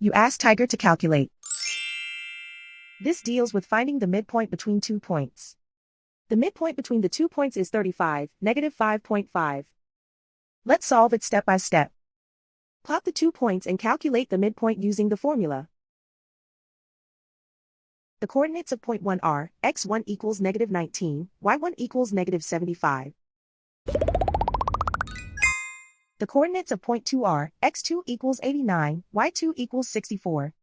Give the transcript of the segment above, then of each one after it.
You ask Tiger to calculate. This deals with finding the midpoint between 2 points. The midpoint between the 2 points is 35, negative 5.5. Let's solve it step by step. Plot the 2 points and calculate the midpoint using the formula. The coordinates of point 1 are, x1 equals negative 19, y1 equals negative 75. The coordinates of point 2 are, x2 equals 89, y2 equals 64.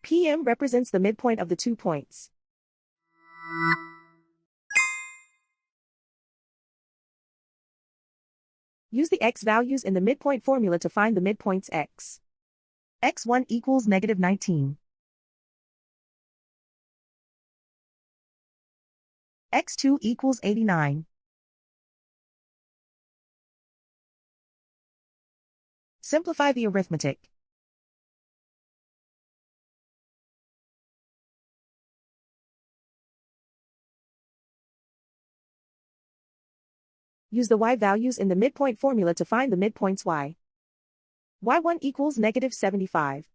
PM represents the midpoint of the 2 points. Use the x values in the midpoint formula to find the midpoints x. x1 equals negative 19. x2 equals 89. Simplify the arithmetic. Use the y values in the midpoint formula to find the midpoints y. y1 equals negative 75.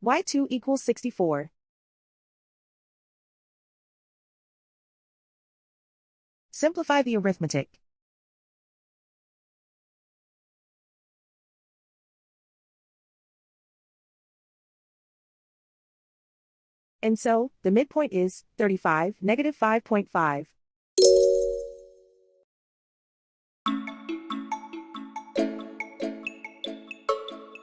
y2 equals 64. Simplify the arithmetic. And so, the midpoint is 35, negative 5.5.